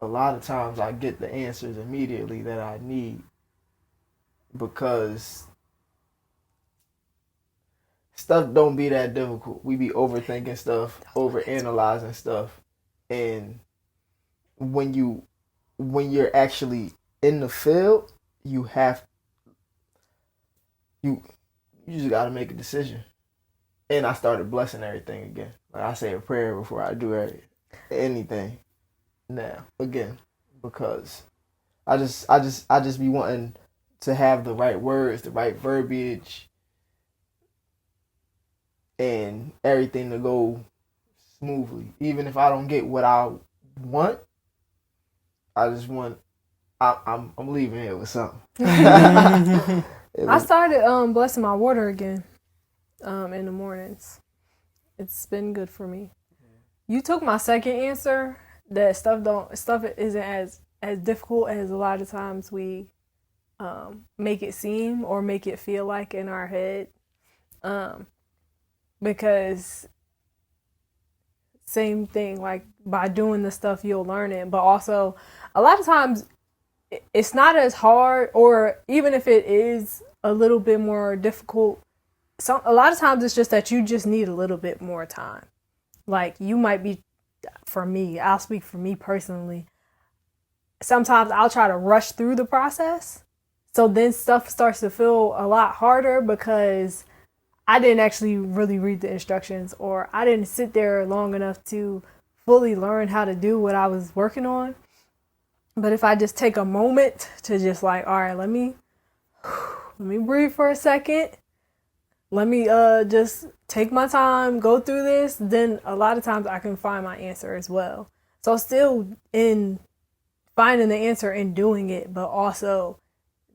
a lot of times I get the answers immediately that I need, because stuff don't be that difficult. We be overthinking stuff, overanalyzing stuff, and when you're actually in the field, you just gotta make a decision. And I started blessing everything again. Like I say a prayer before I do anything now again, because I just be wanting to have the right words, the right verbiage, and everything to go smoothly. Even if I don't get what I want, I just want. I'm leaving here with something. I started blessing my water again in the mornings. It's been good for me. You took my second answer, that stuff isn't as difficult as a lot of times we make it seem or make it feel like in our head. Because same thing, like by doing the stuff you'll learn it, but also a lot of times it's not as hard, or even if it is a little bit more difficult, a lot of times it's just that you just need a little bit more time. Like you might be, for me, I'll speak for me personally, sometimes I'll try to rush through the process, so then stuff starts to feel a lot harder because I didn't actually really read the instructions, or I didn't sit there long enough to fully learn how to do what I was working on. But if I just take a moment to just like, all right, let me breathe for a second. Let me just take my time, go through this. Then a lot of times I can find my answer as well. So still in finding the answer and doing it, but also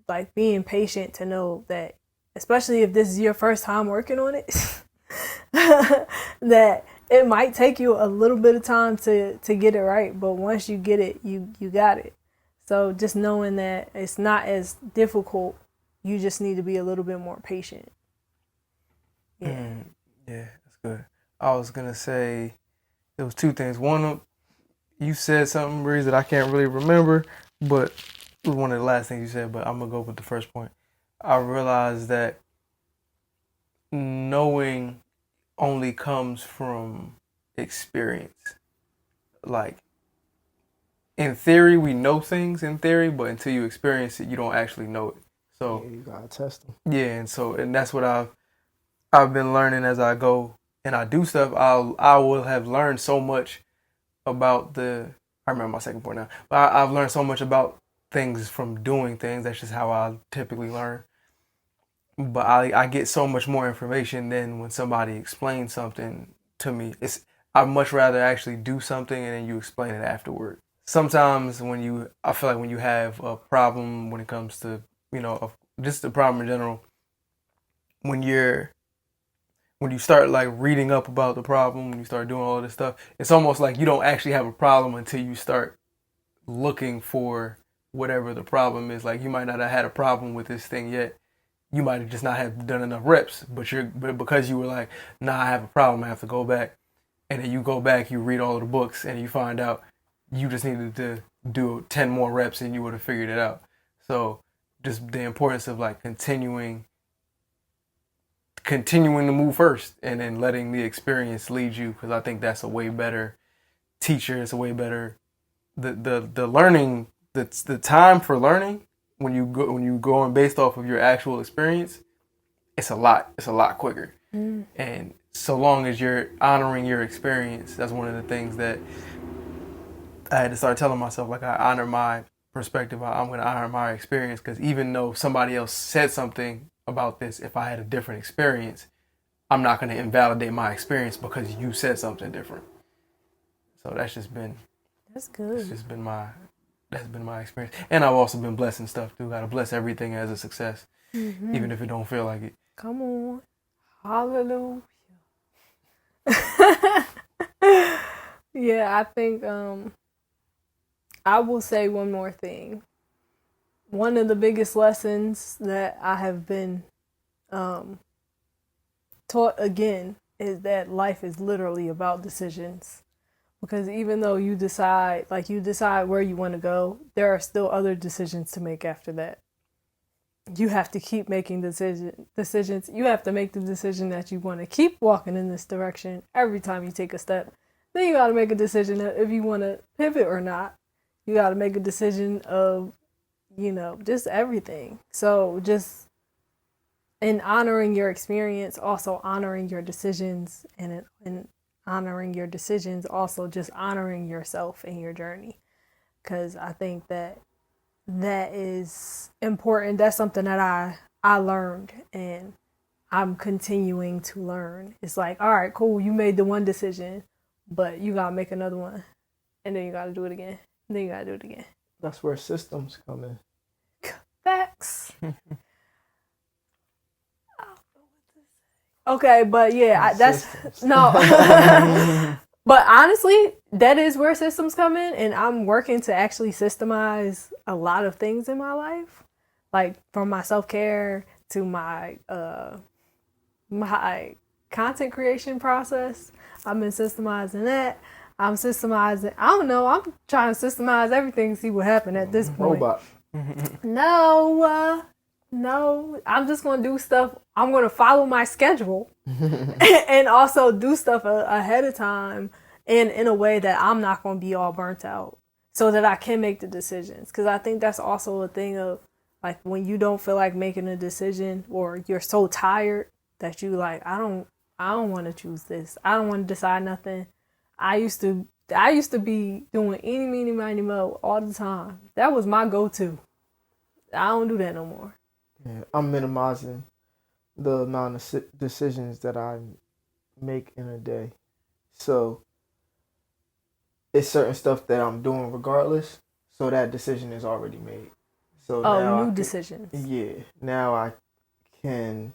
like being patient to know that, especially if this is your first time working on it, that it might take you a little bit of time to get it right, but once you get it, you got it. So just knowing that it's not as difficult, you just need to be a little bit more patient. Yeah, that's good. I was gonna say there was two things. One, you said something, Breeze, that I can't really remember, but it was one of the last things you said, but I'm gonna go with the first point. I realized that knowing only comes from experience. Like, in theory, we know things in theory, but until you experience it, you don't actually know it. So you gotta test them. Yeah, and that's what I've been learning as I go and I do stuff. I will have learned so much about I remember my second point now, but I've learned so much about things from doing things. That's just how I typically learn. But I get so much more information than when somebody explains something to me. I'd much rather actually do something and then you explain it afterward. Sometimes I feel like when you have a problem when it comes to, just a problem in general, when you start like reading up about the problem, when you start doing all this stuff, it's almost like you don't actually have a problem until you start looking for whatever the problem is. Like you might not have had a problem with this thing yet. You might have just not have done enough reps, but because you were like, nah, I have a problem, I have to go back. And then you go back, you read all of the books, and you find out you just needed to do 10 more reps and you would have figured it out. So just the importance of like continuing to move first and then letting the experience lead you, because I think that's a way better teacher. It's a way better, the learning the time for learning when you going based off of your actual experience, it's a lot quicker. And so long as you're honoring your experience, that's one of the things that I had to start telling myself, like, I honor my perspective. I'm going to honor my experience, because even though somebody else said something about this, if I had a different experience, I'm not going to invalidate my experience because you said something different. So that's good. That's been my experience. And I've also been blessing stuff too. Got to bless everything as a success, even if it don't feel like it. Come on. Hallelujah. Yeah, I think I will say one more thing. One of the biggest lessons that I have been taught again is that life is literally about decisions. Because even though you decide where you want to go, there are still other decisions to make after that. You have to keep making decisions. You have to make the decision that you want to keep walking in this direction every time you take a step. Then you got to make a decision if you want to pivot or not. You got to make a decision of, just everything. So just in honoring your experience, also honoring your decisions, and in honoring your decisions, also just honoring yourself and your journey. Because I think that is important. That's something that I learned, and I'm continuing to learn. It's like, all right, cool, you made the one decision, but you got to make another one, and then you got to do it again, and then you got to do it again. That's where systems come in. Facts. Okay, but yeah, no. But honestly, that is where systems come in, and I'm working to actually systemize a lot of things in my life, like from my self-care to my my content creation process. I've been systemizing that. I'm trying to systemize everything, see what happened at this point. Robot. No, I'm just going to do stuff. I'm going to follow my schedule and also do stuff ahead of time and in a way that I'm not going to be all burnt out so that I can make the decisions. Because I think that's also a thing of, like, when you don't feel like making a decision, or you're so tired that you like, I don't want to choose this. I don't want to decide nothing. I used to be doing eeny, meeny, miny, mo all the time. That was my go-to. I don't do that no more. Yeah, I'm minimizing the amount of decisions that I make in a day. So it's certain stuff that I'm doing regardless. So that decision is already made. So decisions. Yeah. Now I can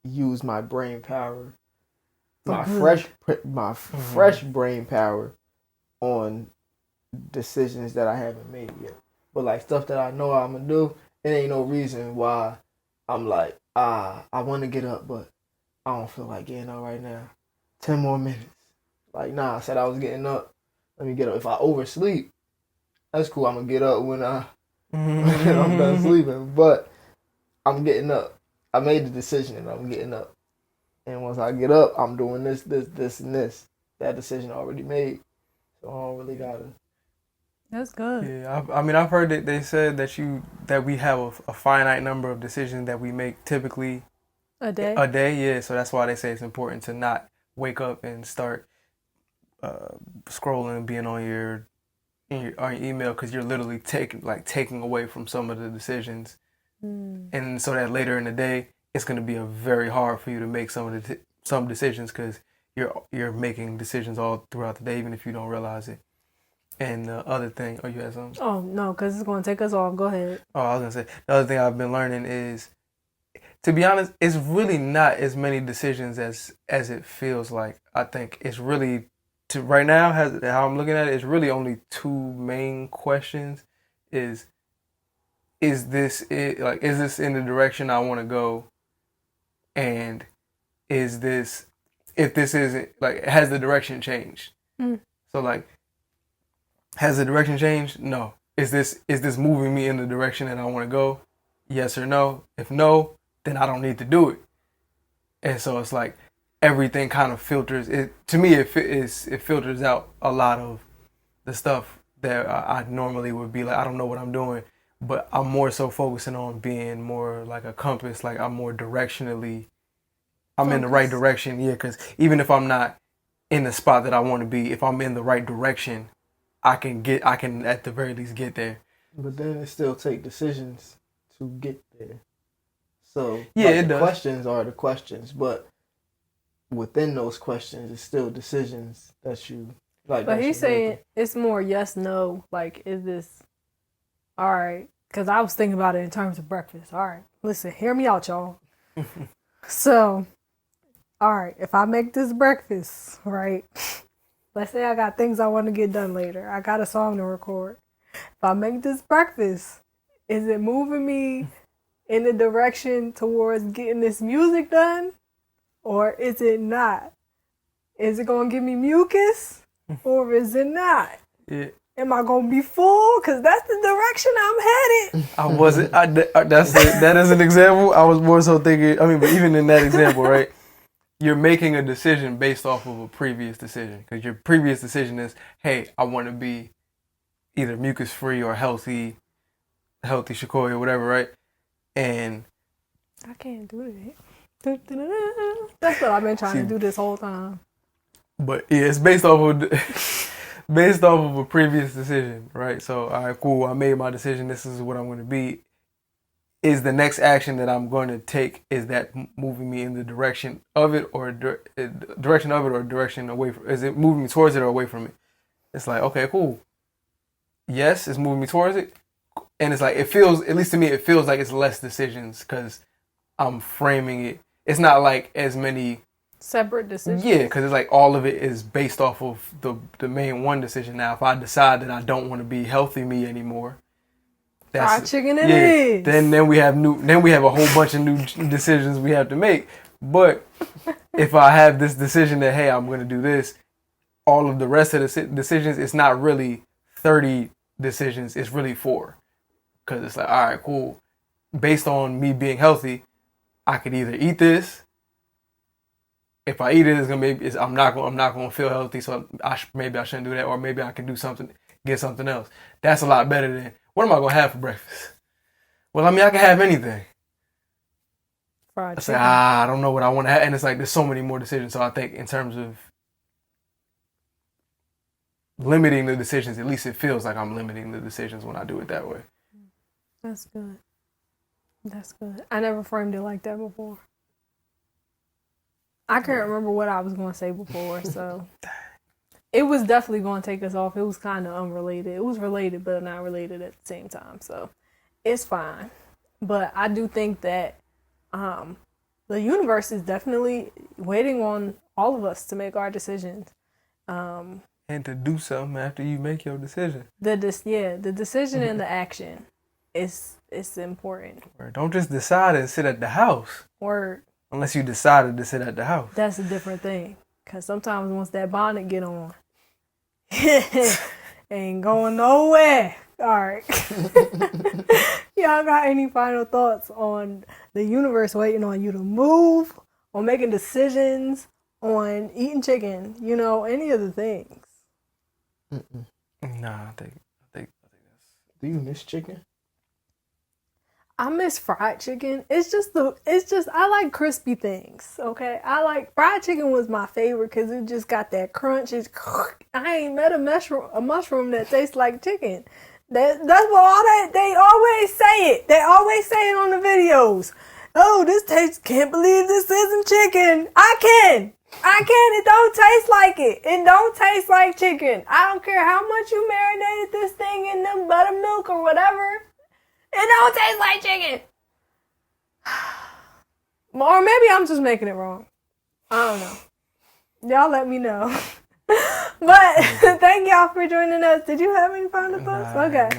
use my brain power, fresh brain power on decisions that I haven't made yet. But like stuff that I know I'm gonna do, it ain't no reason why I'm like, I want to get up, but I don't feel like getting up right now. 10 more minutes. Like, nah, I said I was getting up. Let me get up. If I oversleep, that's cool. I'm gonna get up when I'm done sleeping. But I'm getting up. I made the decision and I'm getting up. And once I get up, I'm doing this, and this. That decision already made. So I don't really gotta. That's good. Yeah, I've heard that they said that we have a finite number of decisions that we make typically a day. Yeah. So that's why they say it's important to not wake up and start scrolling and being on your email, because you're literally taking away from some of the decisions, and so that later in the day it's going to be very hard for you to make some decisions, because you're making decisions all throughout the day, even if you don't realize it. And the other thing, you had something? Oh, no, because it's going to take us off. Go ahead. Oh, I was going to say, the other thing I've been learning is, to be honest, it's really not as many decisions as it feels like. I think it's really, right now, how I'm looking at it, it's really only two main questions. Is this in the direction I want to go? And if this isn't, has the direction changed? So, has the direction changed? No. Is this moving me in the direction that I want to go? Yes or no? If no, then I don't need to do it. And so it's like everything kind of filters it. To me, it filters out a lot of the stuff that I normally would be like, I don't know what I'm doing, but I'm more so focusing on being more like a compass. Like I'm more directionally, I'm in the right direction. Yeah, because even if I'm not in the spot that I want to be, if I'm in the right direction, I can at the very least get there. But then it still take decisions to get there. So yeah, like it the does. questions are the questions, but within those questions, it's still decisions that you like. But that he's you're saying making. it's more yes, no. Like, is this all right? Because I was thinking about it in terms of breakfast. All right, listen, hear me out, y'all. So, all right, if I make this breakfast, right? Let's say I got things I want to get done later. I got a song to record. If I make this breakfast, is it moving me in the direction towards getting this music done? Or is it not? Is it going to give me mucus? Or is it not? Yeah. Am I going to be full? Because that's the direction I'm headed. I wasn't. That is an example. I was more so thinking. I mean, but even in that example, right? You're making a decision based off of a previous decision, because your previous decision is, hey, I want to be either mucus free or healthy Shakoy or whatever, right? And I can't do that. That's what I've been trying to do this whole time. But yeah, it's based off of a previous decision, right? So, all right, cool. I made my decision. This is what I'm going to be. Is the next action that I'm going to take, is that moving me in the direction of it, or direction away from? Is it moving me towards it or away from it? It's like, okay, cool. Yes, it's moving me towards it, and it's like it feels. At least to me, it feels like it's less decisions because I'm framing it. It's not like as many separate decisions. Yeah, because it's like all of it is based off of the main one decision. Now, if I decide that I don't want to be healthy me anymore, fried chicken it is. Then we have a whole bunch of new decisions we have to make. But if I have this decision that, hey, I'm going to do this, all of the rest of the decisions, it's not really 30 decisions. It's really 4. Because it's like, all right, cool. Based on me being healthy, I could either eat this. If I eat it, I'm not going to feel healthy, so maybe I shouldn't do that, or maybe I can do something, get something else. That's a lot better than, what am I going to have for breakfast? Well, I mean, I can have anything. Fried It's chicken. like, I don't know what I want to have, and it's like there's so many more decisions. So I think in terms of limiting the decisions, at least it feels like I'm limiting the decisions when I do it that way. That's good. That's good. I never framed it like that before. I can't remember what I was going to say before, so it was definitely going to take us off. It was kind of unrelated. It was related, but not related at the same time, so it's fine. But I do think that the universe is definitely waiting on all of us to make our decisions. And to do something after you make your decision. The decision and the action is important. Or don't just decide and sit at the house. Word. Unless you decided to sit at the house. That's a different thing. Because sometimes once that bonnet get on, ain't going nowhere. All right. Y'all got any final thoughts on the universe waiting on you to move, on making decisions, on eating chicken, any of the things? Nah, I think that's... Do you miss chicken? I miss fried chicken. It's just I like crispy things. Okay, fried chicken was my favorite because it just got that crunch. I ain't met a mushroom that tastes like chicken. That's what they always say it. They always say it on the videos. Oh, can't believe this isn't chicken. I can. It don't taste like it. It don't taste like chicken. I don't care how much you marinated this thing in the buttermilk or whatever. It don't taste like chicken. Or maybe I'm just making it wrong. I don't know. Y'all let me know. But thank y'all for joining us. Did you have any final thoughts? Okay.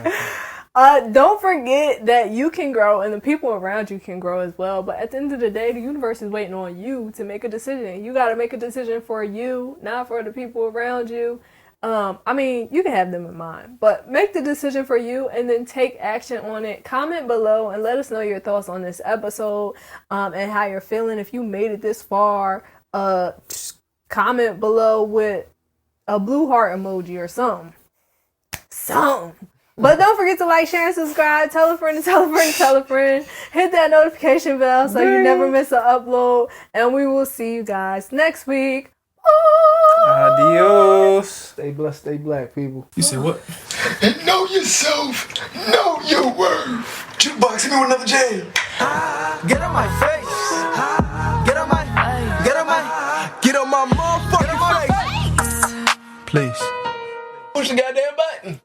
Don't forget that you can grow and the people around you can grow as well. But at the end of the day, the universe is waiting on you to make a decision. You got to make a decision for you, not for the people around you. You can have them in mind, but make the decision for you and then take action on it. Comment below and let us know your thoughts on this episode, and how you're feeling. If you made it this far, comment below with a blue heart emoji or something. something. But don't forget to like, share, and subscribe. Tell a friend, tell a friend, tell a friend. Hit that notification bell so you never miss an upload. And we will see you guys next week. Adios. Stay blessed, stay black, people. You said what? Know yourself. Know your worth. Jukebox, hit me with another jam. Get on my face. Get on my motherfucking face. Please. Push the goddamn button.